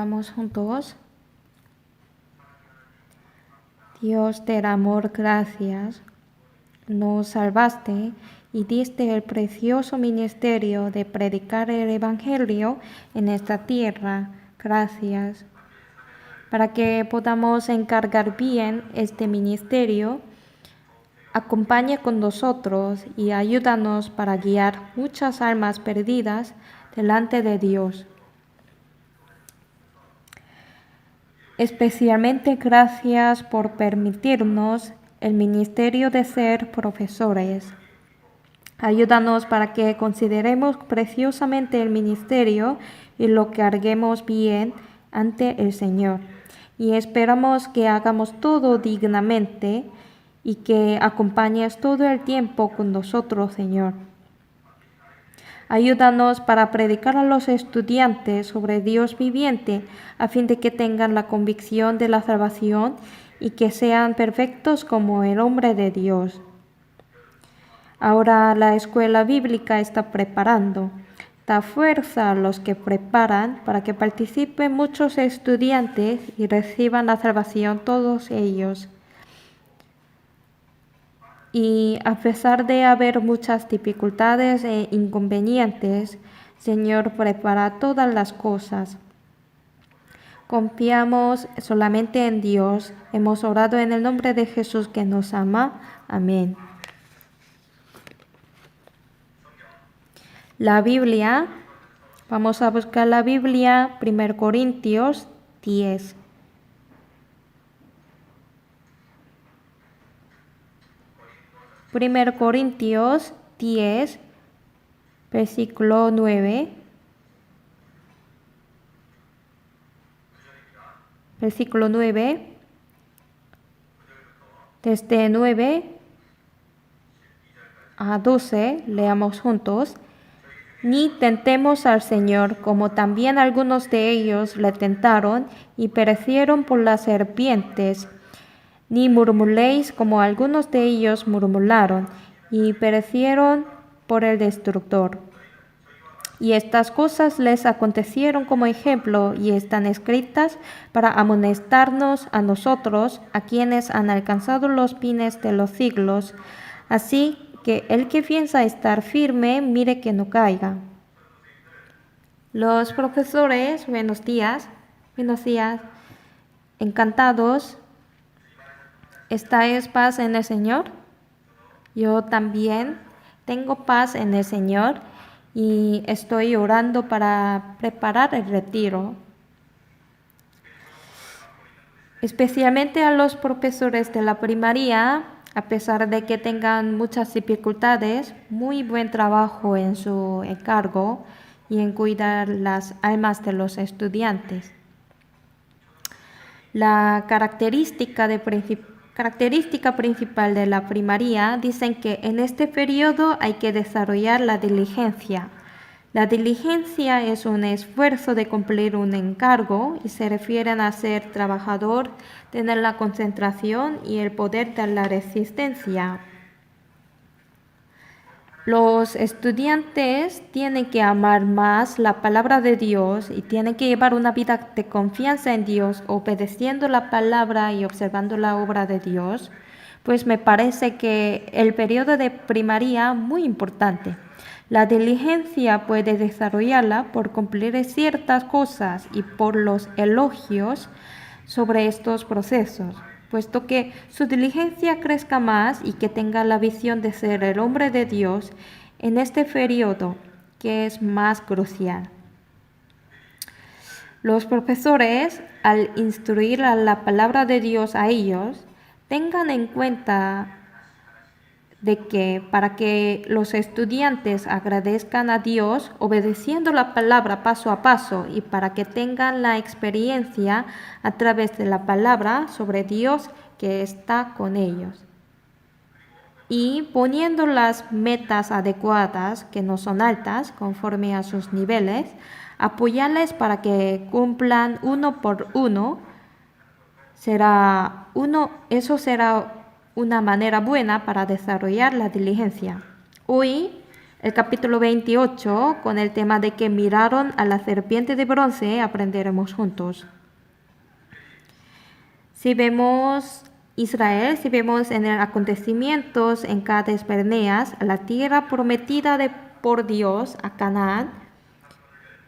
Oramos juntos. Dios del amor, gracias. Nos salvaste y diste el precioso ministerio de predicar el Evangelio en esta tierra. Gracias. Para que podamos encargar bien este ministerio, acompaña con nosotros y ayúdanos para guiar muchas almas perdidas delante de Dios. Especialmente gracias por permitirnos el ministerio de ser profesores. Ayúdanos para que consideremos preciosamente el ministerio y lo carguemos bien ante el Señor. Y esperamos que hagamos todo dignamente y que acompañes todo el tiempo con nosotros, Señor. Ayúdanos para predicar a los estudiantes sobre Dios viviente, a fin de que tengan la convicción de la salvación y que sean perfectos como el hombre de Dios. Ahora la escuela bíblica está preparando. Da fuerza a los que preparan para que participen muchos estudiantes y reciban la salvación todos ellos. Y a pesar de haber muchas dificultades e inconvenientes, Señor, prepara todas las cosas. Confiamos solamente en Dios. Hemos orado en el nombre de Jesús que nos ama. Amén. La Biblia, vamos a buscar la Biblia, 1 Corintios 10. Primer Corintios 10, versículo 9. Versículo 9. Desde 9 a 12, leamos juntos. Ni tentemos al Señor, como también algunos de ellos le tentaron y perecieron por las serpientes. Ni murmuréis como algunos de ellos murmuraron y perecieron por el destructor. Y estas cosas les acontecieron como ejemplo y están escritas para amonestarnos a nosotros, a quienes han alcanzado los fines de los siglos. Así que el que piensa estar firme, mire que no caiga. Los profesores, buenos días. Encantados. ¿Estáis paz en el Señor? Yo también tengo paz en el Señor y estoy orando para preparar el retiro. Especialmente a los profesores de la primaria, a pesar de que tengan muchas dificultades, muy buen trabajo en su encargo y en cuidar las almas de los estudiantes. La característica principal de la primaria dicen que en este periodo hay que desarrollar la diligencia. La diligencia es un esfuerzo de cumplir un encargo y se refieren a ser trabajador, tener la concentración y el poder de la resistencia. Los estudiantes tienen que amar más la palabra de Dios y tienen que llevar una vida de confianza en Dios, obedeciendo la palabra y observando la obra de Dios. Pues me parece que el periodo de primaria muy importante. La diligencia puede desarrollarla por cumplir ciertas cosas y por los elogios sobre estos procesos, puesto que su diligencia crezca más y que tenga la visión de ser el hombre de Dios en este periodo que es más crucial. Los profesores, al instruir a la palabra de Dios a ellos, tengan en cuenta de que para que los estudiantes agradezcan a Dios obedeciendo la palabra paso a paso y para que tengan la experiencia a través de la palabra sobre Dios que está con ellos. Y poniendo las metas adecuadas, que no son altas, conforme a sus niveles, apoyarles para que cumplan uno por uno, eso será una manera buena para desarrollar la diligencia. Hoy el capítulo 28 con el tema de que miraron a la serpiente de bronce, aprenderemos juntos. Si vemos Israel, si vemos en los acontecimientos en Cades Barneas, la tierra prometida por Dios a Canaán,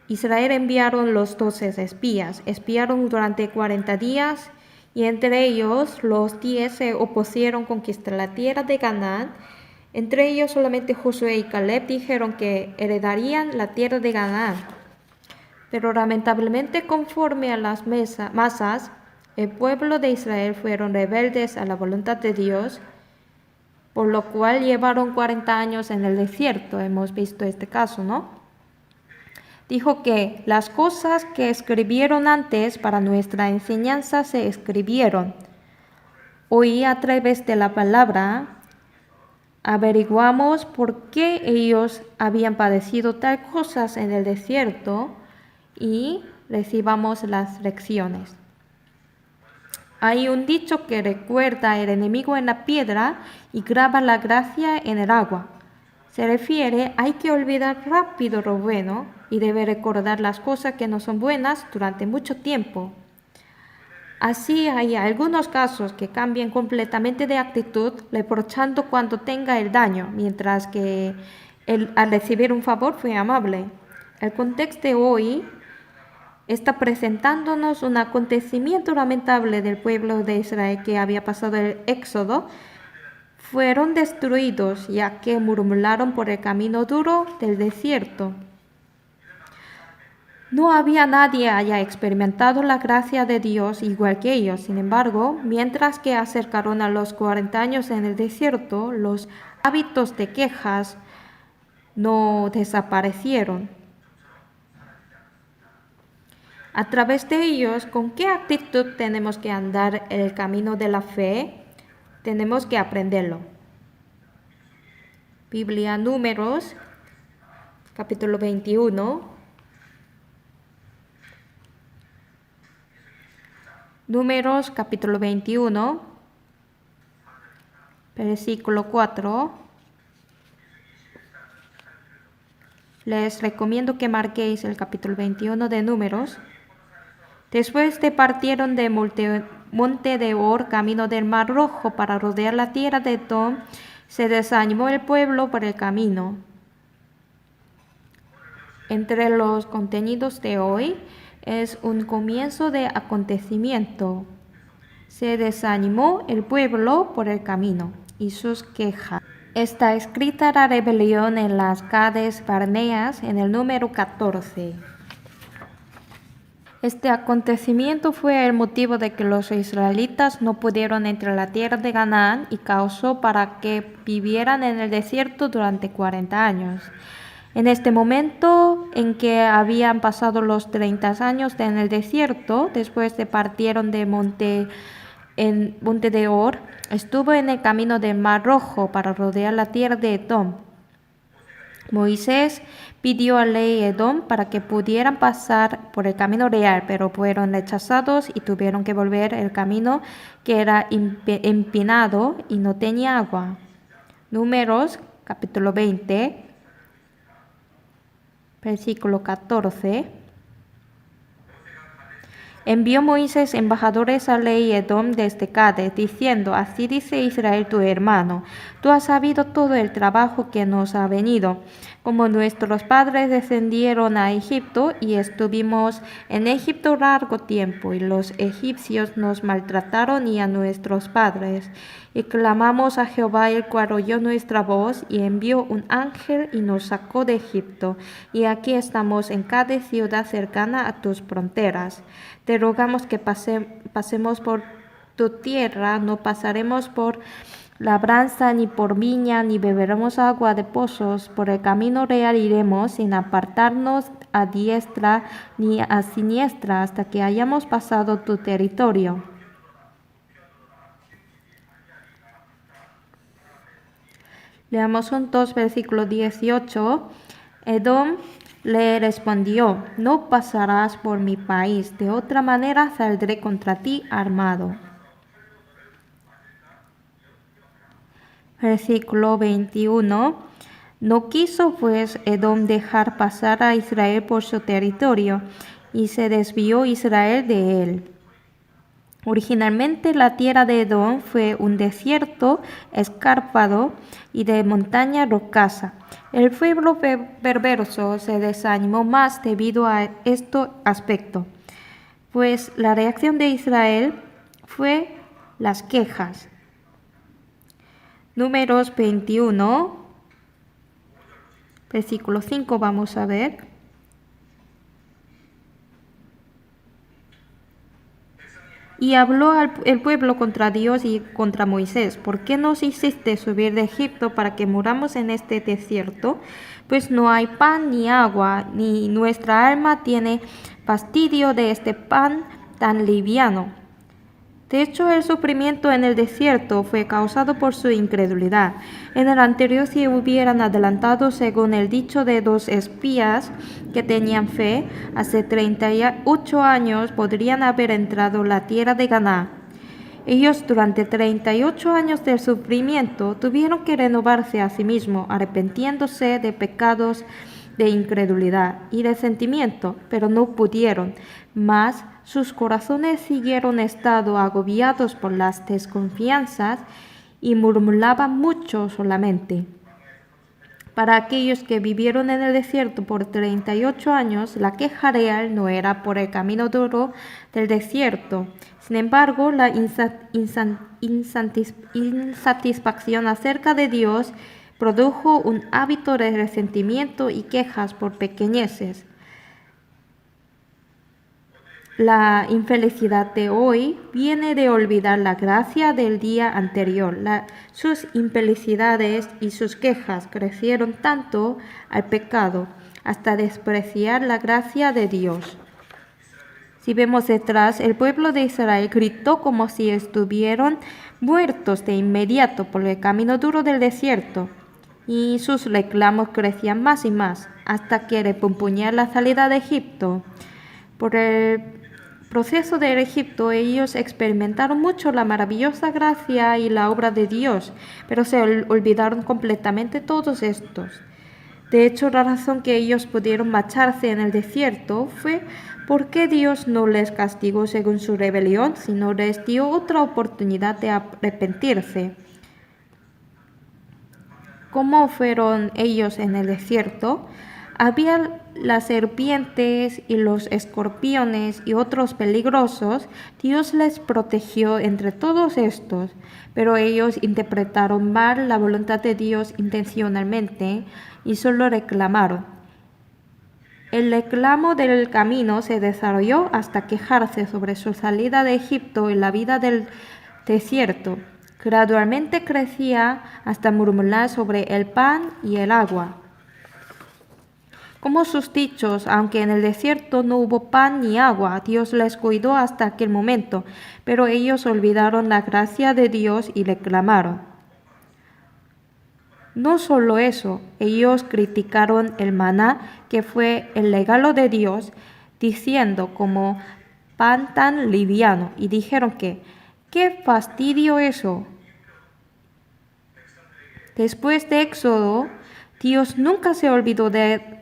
Israel enviaron los 12 espías, espiaron durante 40 días y entre ellos los 10 se opusieron a conquistar la tierra de Canaán. Entre ellos solamente Josué y Caleb dijeron que heredarían la tierra de Canaán. Pero lamentablemente conforme a las masas, el pueblo de Israel fueron rebeldes a la voluntad de Dios, por lo cual llevaron 40 años en el desierto. Hemos visto este caso, ¿no? Dijo que las cosas que escribieron antes para nuestra enseñanza se escribieron. Hoy a través de la palabra averiguamos por qué ellos habían padecido tal cosas en el desierto y recibamos las lecciones. Hay un dicho que recuerda el enemigo en la piedra y graba la gracia en el agua. Se refiere, hay que olvidar rápido lo bueno y debe recordar las cosas que no son buenas durante mucho tiempo. Así hay algunos casos que cambian completamente de actitud, reprochando cuando tenga el daño, mientras que al recibir un favor fue amable. El contexto de hoy está presentándonos un acontecimiento lamentable del pueblo de Israel que había pasado el éxodo. Fueron destruidos ya que murmuraron por el camino duro del desierto. No había nadie haya experimentado la gracia de Dios igual que ellos. Sin embargo, mientras que acercaron a los 40 años en el desierto, los hábitos de quejas no desaparecieron. A través de ellos, ¿con qué actitud tenemos que andar en el camino de la fe? Tenemos que aprenderlo. Biblia Números, capítulo 21. Números, capítulo 21, versículo 4. Les recomiendo que marquéis el capítulo 21 de Números. Después de partieron de monte de Or, camino del Mar Rojo, para rodear la tierra de Edom, se desanimó el pueblo por el camino. Entre los contenidos de hoy es un comienzo de acontecimiento. Se desanimó el pueblo por el camino y sus quejas. Está escrita la rebelión en las Cades Barneas en el número 14. Este acontecimiento fue el motivo de que los israelitas no pudieron entrar a la tierra de Canaán y causó para que vivieran en el desierto durante 40 años. En este momento en que habían pasado los 30 años en el desierto, después de partieron de monte de Or, estuvo en el camino del Mar Rojo para rodear la tierra de Edom. Moisés pidió a ley Edom para que pudieran pasar por el camino real, pero fueron rechazados y tuvieron que volver el camino que era empinado y no tenía agua. Números, capítulo 20, versículo 14. Envió Moisés embajadores a ley Edom desde Cades, diciendo, así dice Israel tu hermano, tú has sabido todo el trabajo que nos ha venido, como nuestros padres descendieron a Egipto y estuvimos en Egipto largo tiempo, y los egipcios nos maltrataron y a nuestros padres. Y clamamos a Jehová, el cual oyó nuestra voz, y envió un ángel y nos sacó de Egipto. Y aquí estamos en cada ciudad cercana a tus fronteras. Te rogamos que pasemos por tu tierra, no pasaremos por labranza, ni por viña, ni beberemos agua de pozos. Por el camino real iremos, sin apartarnos a diestra ni a siniestra, hasta que hayamos pasado tu territorio. Leamos juntos versículo 18. Edom le respondió, no pasarás por mi país, de otra manera saldré contra ti armado. Versículo 21. No quiso pues Edom dejar pasar a Israel por su territorio, y se desvió Israel de él. Originalmente la tierra de Edom fue un desierto escarpado y de montaña rocosa. El pueblo perverso se desanimó más debido a este aspecto, pues la reacción de Israel fue las quejas. Números 21, versículo 5 vamos a ver. Y habló el pueblo contra Dios y contra Moisés: ¿por qué nos hiciste subir de Egipto para que muramos en este desierto? Pues no hay pan ni agua, ni nuestra alma tiene fastidio de este pan tan liviano. De hecho, el sufrimiento en el desierto fue causado por su incredulidad. En el anterior, si hubieran adelantado según el dicho de 2 espías que tenían fe, hace 38 años podrían haber entrado en la tierra de Canaán. Ellos durante 38 años del sufrimiento tuvieron que renovarse a sí mismos, arrepintiéndose de pecados de incredulidad y resentimiento, pero no pudieron. Mas sus corazones siguieron estando agobiados por las desconfianzas y murmuraban mucho solamente. Para aquellos que vivieron en el desierto por 38 años, la queja real no era por el camino duro del desierto. Sin embargo, la insatisfacción acerca de Dios produjo un hábito de resentimiento y quejas por pequeñeces. La infelicidad de hoy viene de olvidar la gracia del día anterior. Sus infelicidades y sus quejas crecieron tanto al pecado hasta despreciar la gracia de Dios. Si vemos detrás, el pueblo de Israel gritó como si estuvieran muertos de inmediato por el camino duro del desierto, y sus reclamos crecían más y más hasta que repugnara la salida de Egipto. Por el proceso del Egipto, ellos experimentaron mucho la maravillosa gracia y la obra de Dios, pero se olvidaron completamente todos estos. De hecho, la razón que ellos pudieron marcharse en el desierto fue porque Dios no les castigó según su rebelión, sino les dio otra oportunidad de arrepentirse. ¿Cómo fueron ellos en el desierto? Había las serpientes y los escorpiones y otros peligrosos. Dios les protegió entre todos estos, pero ellos interpretaron mal la voluntad de Dios intencionalmente y solo reclamaron. El reclamo del camino se desarrolló hasta quejarse sobre su salida de Egipto y la vida del desierto. Gradualmente crecía hasta murmurar sobre el pan y el agua. Como sus dichos, aunque en el desierto no hubo pan ni agua, Dios les cuidó hasta aquel momento, pero ellos olvidaron la gracia de Dios y reclamaron. No solo eso, ellos criticaron el maná, que fue el regalo de Dios, diciendo como pan tan liviano, y dijeron que, ¡qué fastidio eso! Después de Éxodo, Dios nunca se olvidó de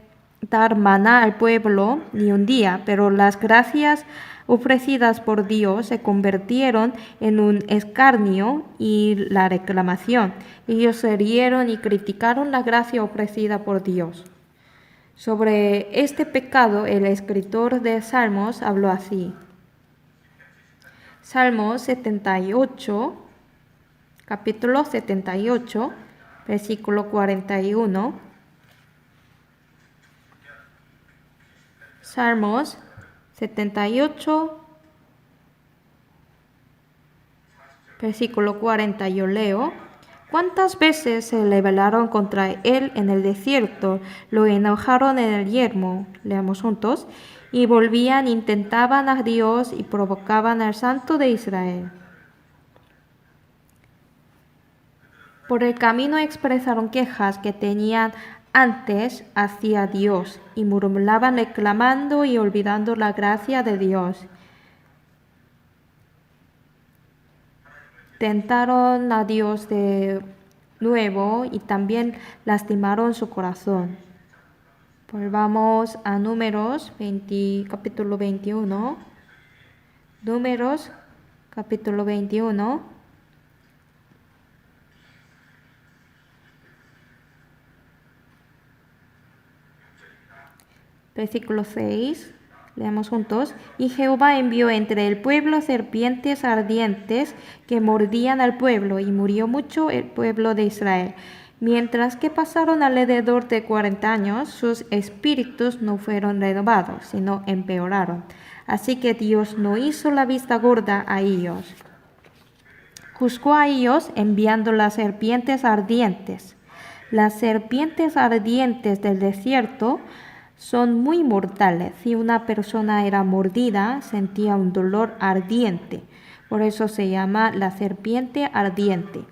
dar maná al pueblo ni un día, pero las gracias ofrecidas por Dios se convirtieron en un escarnio y la reclamación. Ellos se rieron y criticaron la gracia ofrecida por Dios. Sobre este pecado, el escritor de Salmos habló así. Salmos 78, capítulo 78, versículo 41. Salmos 78, versículo 40, yo leo. ¿Cuántas veces se rebelaron contra él en el desierto? Lo enojaron en el yermo, leamos juntos, y volvían, intentaban a Dios y provocaban al Santo de Israel. Por el camino expresaron quejas que tenían antes hacia Dios y murmuraban reclamando y olvidando la gracia de Dios. Tentaron a Dios de nuevo y también lastimaron su corazón. Volvamos a Números capítulo 21. Números capítulo 21. Versículo 6. Leamos juntos. Y Jehová envió entre el pueblo serpientes ardientes que mordían al pueblo, y murió mucho el pueblo de Israel. Mientras que pasaron alrededor de 40 años, sus espíritus no fueron renovados, sino empeoraron. Así que Dios no hizo la vista gorda a ellos. Juzgó a ellos enviando las serpientes ardientes. Las serpientes ardientes del desierto son muy mortales. Si una persona era mordida, sentía un dolor ardiente. Por eso se llama la serpiente ardiente.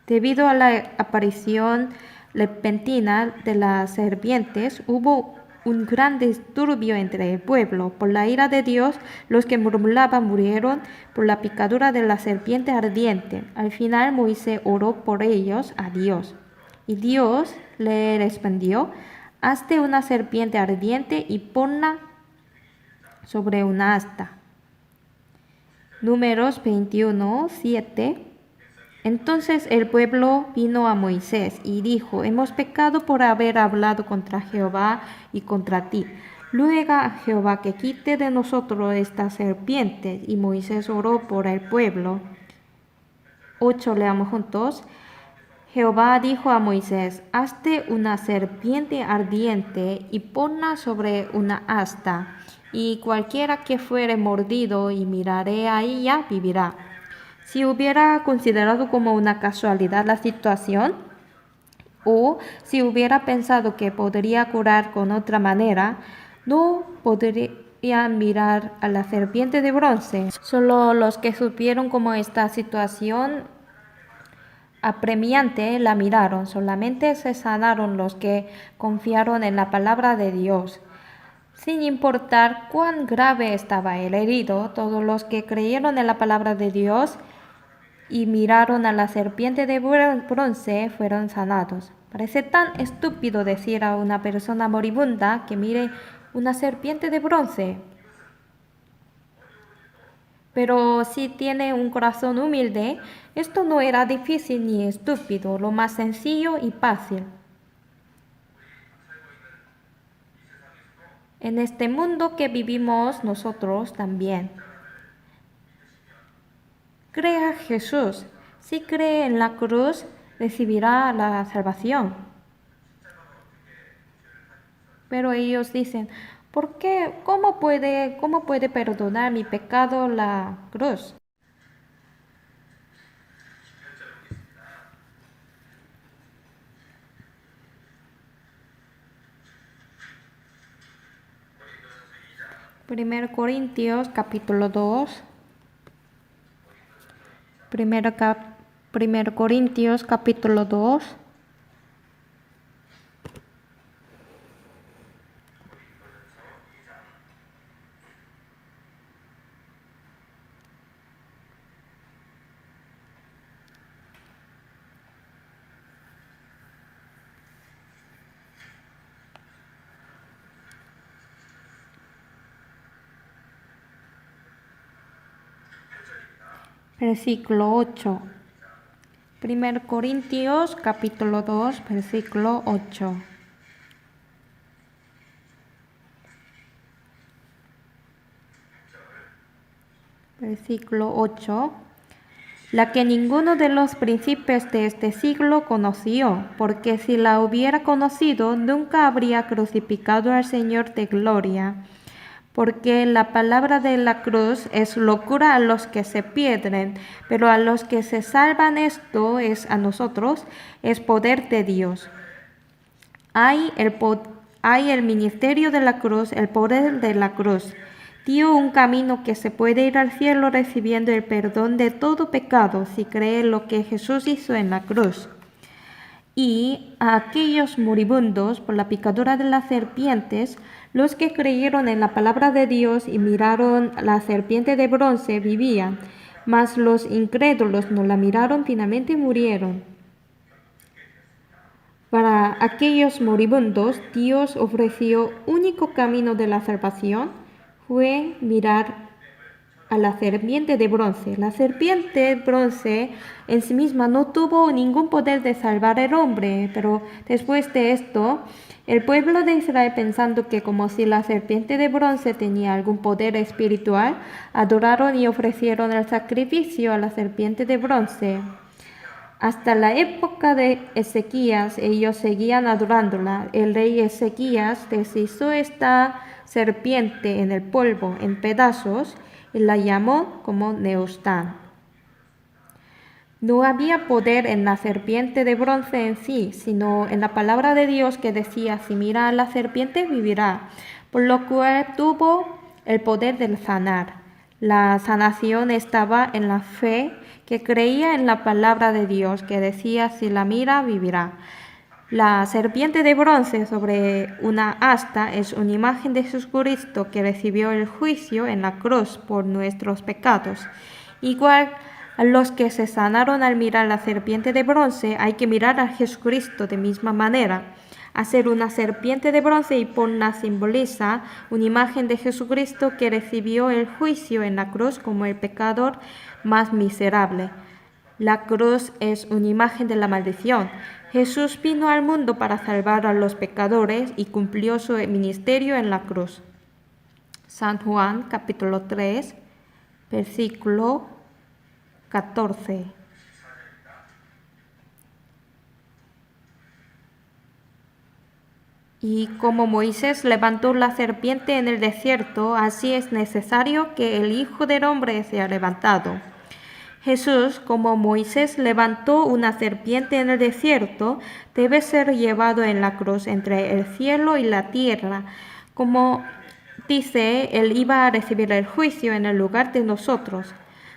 Debido a la aparición repentina de las serpientes, hubo un gran disturbio entre el pueblo. Por la ira de Dios, los que murmuraban murieron por la picadura de la serpiente ardiente. Al final Moisés oró por ellos a Dios. Y Dios le respondió: hazte una serpiente ardiente y ponla sobre una asta. Números 21, 7. Entonces el pueblo vino a Moisés y dijo: hemos pecado por haber hablado contra Jehová y contra ti. Ruega a Jehová que quite de nosotros esta serpiente. Y Moisés oró por el pueblo. 8. Leamos juntos. Jehová dijo a Moisés: hazte una serpiente ardiente y ponla sobre una asta, y cualquiera que fuere mordido y mirare a ella vivirá. Si hubiera considerado como una casualidad la situación, o si hubiera pensado que podría curar con otra manera, no podría mirar a la serpiente de bronce. Solo los que supieron cómo esta situación apremiante la miraron. Solamente se sanaron los que confiaron en la palabra de Dios. Sin importar cuán grave estaba el herido, todos los que creyeron en la palabra de Dios y miraron a la serpiente de bronce fueron sanados. Parece tan estúpido decir a una persona moribunda que mire una serpiente de bronce. Pero si tiene un corazón humilde, esto no era difícil ni estúpido, lo más sencillo y fácil. En este mundo que vivimos nosotros también. Crea Jesús. Si cree en la cruz, recibirá la salvación. Pero ellos dicen: ¿por qué? ¿Cómo puede perdonar mi pecado la cruz? Primero Corintios capítulo 2. Primero Corintios capítulo 2. Versículo 8. 1 Corintios capítulo 2, versículo 8. Versículo 8. La que ninguno de los príncipes de este siglo conoció, porque si la hubiera conocido, nunca habría crucificado al Señor de gloria. Porque la palabra de la cruz es locura a los que se pierden, pero a los que se salvan, esto es a nosotros, es poder de Dios. Hay el ministerio de la cruz, el poder de la cruz. Dio un camino que se puede ir al cielo recibiendo el perdón de todo pecado si cree lo que Jesús hizo en la cruz. Y a aquellos moribundos por la picadura de las serpientes, los que creyeron en la palabra de Dios y miraron la serpiente de bronce vivían, mas los incrédulos no la miraron, finalmente murieron. Para aquellos moribundos, Dios ofreció único camino de la salvación, fue mirar a la serpiente de bronce. La serpiente de bronce en sí misma no tuvo ningún poder de salvar al hombre, pero después de esto, el pueblo de Israel, pensando que como si la serpiente de bronce tenía algún poder espiritual, adoraron y ofrecieron el sacrificio a la serpiente de bronce. Hasta la época de Ezequías, ellos seguían adorándola. El rey Ezequías deshizo esta serpiente en el polvo, en pedazos, y la llamó como Nehushtan. No había poder en la serpiente de bronce en sí, sino en la palabra de Dios que decía, si mira a la serpiente vivirá, por lo cual tuvo el poder de sanar. La sanación estaba en la fe que creía en la palabra de Dios que decía, si la mira vivirá. La serpiente de bronce sobre una asta es una imagen de Jesucristo que recibió el juicio en la cruz por nuestros pecados. Igual a los que se sanaron al mirar la serpiente de bronce, hay que mirar a Jesucristo de misma manera. Hacer una serpiente de bronce y ponerla simboliza una imagen de Jesucristo que recibió el juicio en la cruz como el pecador más miserable. La cruz es una imagen de la maldición. Jesús vino al mundo para salvar a los pecadores y cumplió su ministerio en la cruz. San Juan, capítulo 3, versículo 14. Y como Moisés levantó la serpiente en el desierto, así es necesario que el Hijo del Hombre sea levantado. Jesús, como Moisés levantó una serpiente en el desierto, debe ser llevado en la cruz entre el cielo y la tierra. Como dice, Él iba a recibir el juicio en el lugar de nosotros.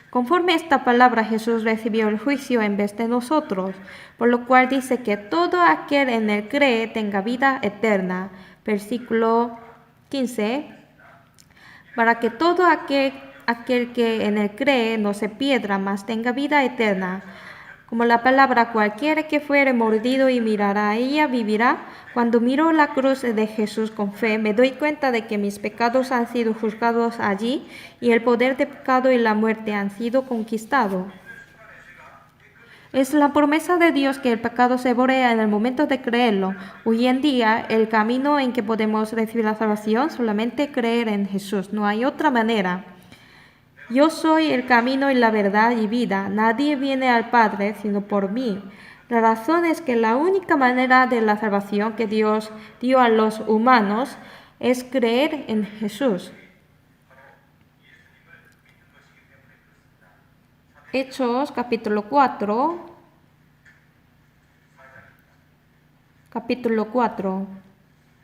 Conforme esta palabra, Jesús recibió el juicio en vez de nosotros, por lo cual dice que todo aquel en Él cree tenga vida eterna. Versículo 15. Para que todo aquel que en Él cree no se pierda, mas tenga vida eterna. Como la palabra cualquiera que fuere mordido y mirará a ella vivirá. Cuando miro la cruz de Jesús con fe, me doy cuenta de que mis pecados han sido juzgados allí y el poder de pecado y la muerte han sido conquistados. Es la promesa de Dios que el pecado se borrea en el momento de creerlo. Hoy en día, el camino en que podemos recibir la salvación solamente creer en Jesús. No hay otra manera. Yo soy el camino y la verdad y vida. Nadie viene al Padre sino por mí. La razón es que la única manera de la salvación que Dios dio a los humanos es creer en Jesús. Hechos capítulo 4,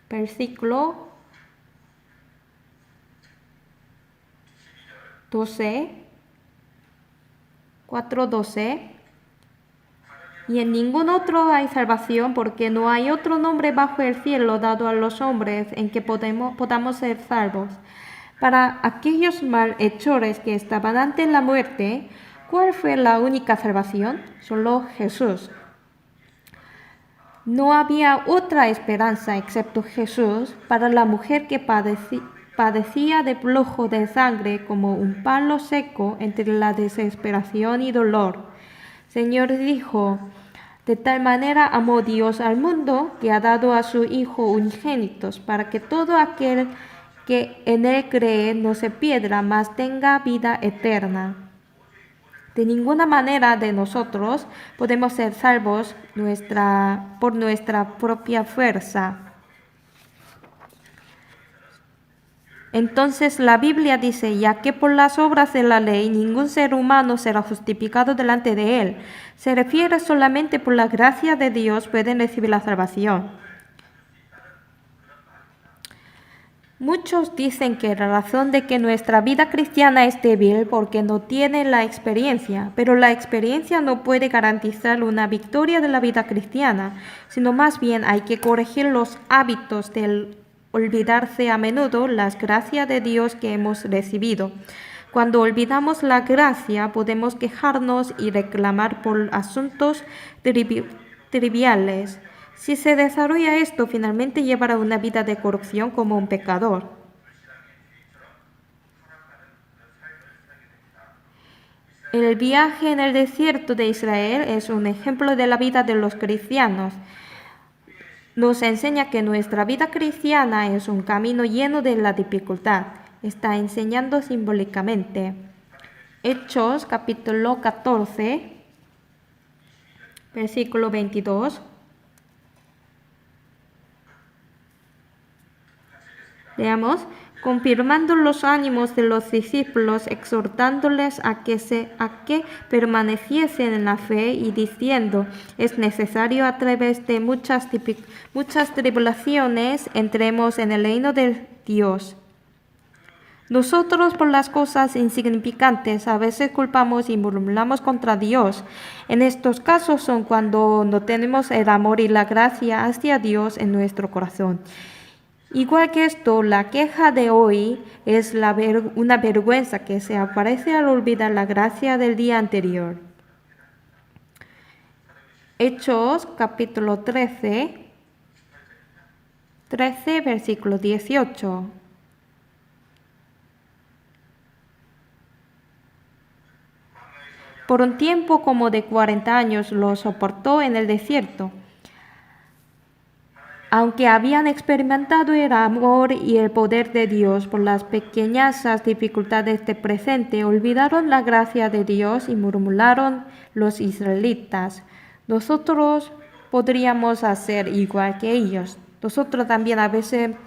versículo 12, 4:12. Y en ningún otro hay salvación, porque no hay otro nombre bajo el cielo dado a los hombres en que podamos ser salvos. Para aquellos malhechores que estaban ante la muerte, ¿cuál fue la única salvación? Solo Jesús. No había otra esperanza excepto Jesús para la mujer que padecía de flujo de sangre como un palo seco entre la desesperación y dolor. Señor dijo, de tal manera amó Dios al mundo que ha dado a su Hijo unigénito, para que todo aquel que en Él cree no se pierda, mas tenga vida eterna. De ninguna manera de nosotros podemos ser salvos por nuestra propia fuerza. Entonces la Biblia dice, ya que por las obras de la ley ningún ser humano será justificado delante de él, se refiere solamente por la gracia de Dios pueden recibir la salvación. Muchos dicen que la razón de que nuestra vida cristiana es débil porque no tiene la experiencia, pero la experiencia no puede garantizar una victoria de la vida cristiana, sino más bien hay que corregir los hábitos del olvidarse a menudo las gracias de Dios que hemos recibido. Cuando olvidamos la gracia, podemos quejarnos y reclamar por asuntos triviales. Si se desarrolla esto, finalmente llevará una vida de corrupción como un pecador. El viaje en el desierto de Israel es un ejemplo de la vida de los cristianos. Nos enseña que nuestra vida cristiana es un camino lleno de la dificultad. Está enseñando simbólicamente. Hechos capítulo 14, versículo 22. Leamos. Confirmando los ánimos de los discípulos, exhortándoles a que permaneciesen en la fe y diciendo, es necesario a través de muchas tribulaciones entremos en el reino de Dios. Nosotros por las cosas insignificantes a veces culpamos y murmuramos contra Dios. En estos casos son cuando no tenemos el amor y la gracia hacia Dios en nuestro corazón. Igual que esto, la queja de hoy es una vergüenza que se aparece al olvidar la gracia del día anterior. Hechos capítulo 13, versículo 18. Por un tiempo como de 40 años lo soportó en el desierto. Aunque habían experimentado el amor y el poder de Dios por las pequeñas dificultades del presente, olvidaron la gracia de Dios y murmuraron los israelitas. Nosotros podríamos hacer igual que ellos. Nosotros también a veces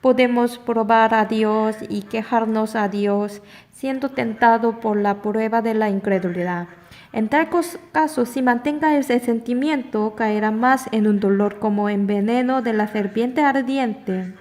podemos probar a Dios y quejarnos a Dios, siendo tentado por la prueba de la incredulidad. En tal caso, si mantenga ese sentimiento, caerá más en un dolor como en veneno de la serpiente ardiente.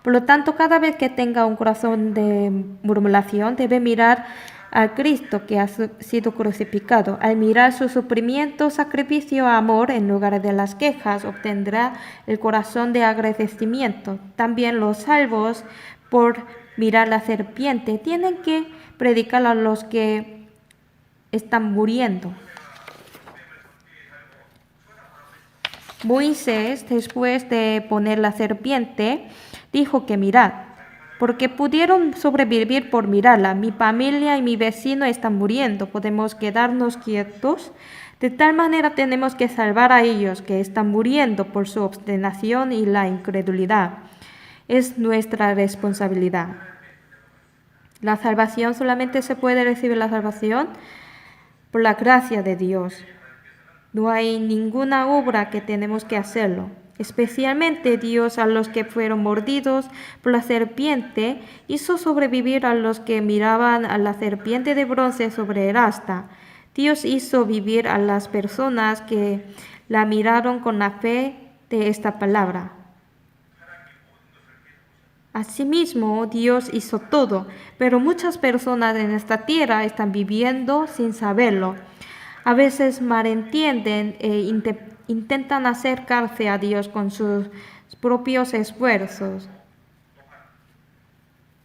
Por lo tanto, cada vez que tenga un corazón de murmuración, debe mirar a Cristo que ha sido crucificado. Al mirar su sufrimiento, sacrificio, amor, en lugar de las quejas, obtendrá el corazón de agradecimiento. También los salvos, por mirar la serpiente, tienen que predicar a los que están muriendo. Moisés, después de poner la serpiente, dijo que mirad, porque pudieron sobrevivir por mirarla. Mi familia y mi vecino están muriendo. ¿Podemos quedarnos quietos? De tal manera tenemos que salvar a ellos que están muriendo por su obstinación y la incredulidad. Es nuestra responsabilidad. La salvación solamente se puede recibir la salvación por la gracia de Dios. No hay ninguna obra que tenemos que hacerlo. Especialmente Dios a los que fueron mordidos por la serpiente hizo sobrevivir a los que miraban a la serpiente de bronce sobre el asta. Dios hizo vivir a las personas que la miraron con la fe de esta palabra. Asimismo, Dios hizo todo, pero muchas personas en esta tierra están viviendo sin saberlo. A veces malentienden e intentan acercarse a Dios con sus propios esfuerzos.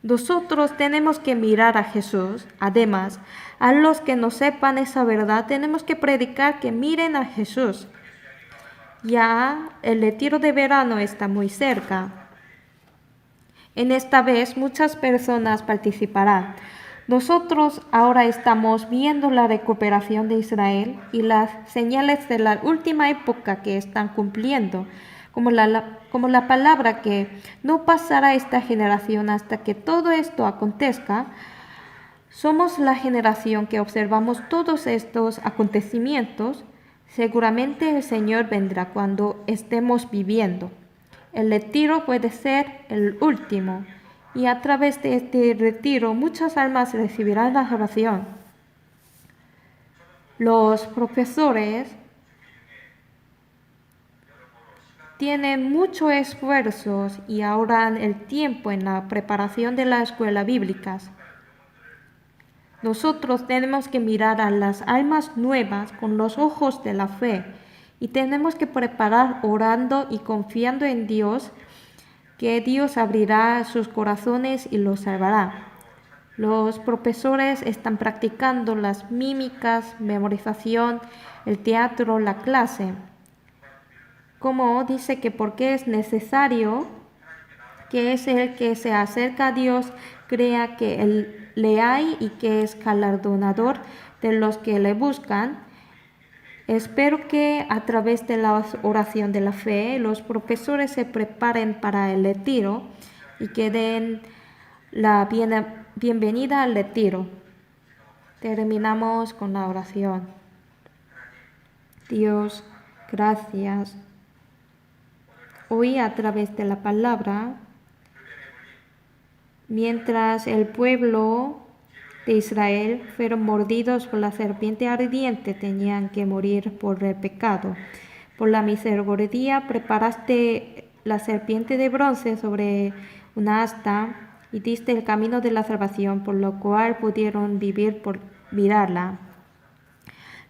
Nosotros tenemos que mirar a Jesús. Además, a los que no sepan esa verdad, tenemos que predicar que miren a Jesús. Ya el retiro de verano está muy cerca. En esta vez muchas personas participarán. Nosotros ahora estamos viendo la recuperación de Israel y las señales de la última época que están cumpliendo, como la palabra que no pasará esta generación hasta que todo esto acontezca. Somos la generación que observamos todos estos acontecimientos. Seguramente el Señor vendrá cuando estemos viviendo. El retiro puede ser el último, y a través de este retiro muchas almas recibirán la salvación. Los profesores tienen mucho esfuerzo y ahorran el tiempo en la preparación de las escuelas bíblicas. Nosotros tenemos que mirar a las almas nuevas con los ojos de la fe. Y tenemos que preparar orando y confiando en Dios, que Dios abrirá sus corazones y los salvará. Los profesores están practicando las mímicas, memorización, el teatro, la clase. como dice que porque es necesario que es el que se acerca a Dios crea que Él le hay y que es galardonador de los que le buscan. Espero que a través de la oración de la fe los profesores se preparen para el retiro y que den la bienvenida al retiro. Terminamos con la oración. Dios, gracias. Hoy a través de la palabra, mientras el pueblo de Israel fueron mordidos por la serpiente ardiente, tenían que morir por el pecado. Por la misericordia preparaste la serpiente de bronce sobre una asta y diste el camino de la salvación, por lo cual pudieron vivir por mirarla.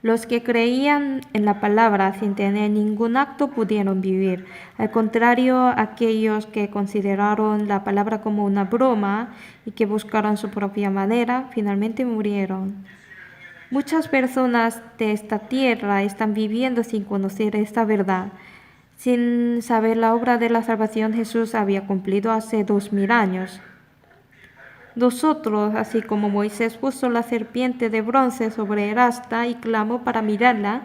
Los que creían en la palabra sin tener ningún acto pudieron vivir. Al contrario, aquellos que consideraron la palabra como una broma y que buscaron su propia manera, finalmente murieron. Muchas personas de esta tierra están viviendo sin conocer esta verdad. Sin saber la obra de la salvación Jesús había cumplido hace 2000 años. Nosotros, así como Moisés puso la serpiente de bronce sobre el asta y clamó para mirarla,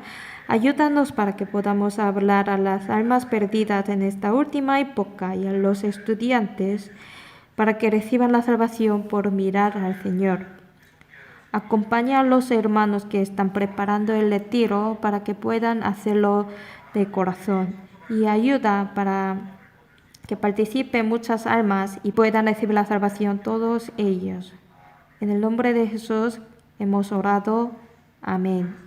ayúdanos para que podamos hablar a las almas perdidas en esta última época y a los estudiantes para que reciban la salvación por mirar al Señor. Acompaña a los hermanos que están preparando el retiro para que puedan hacerlo de corazón y ayuda para que participen muchas almas y puedan recibir la salvación todos ellos. En el nombre de Jesús hemos orado. Amén.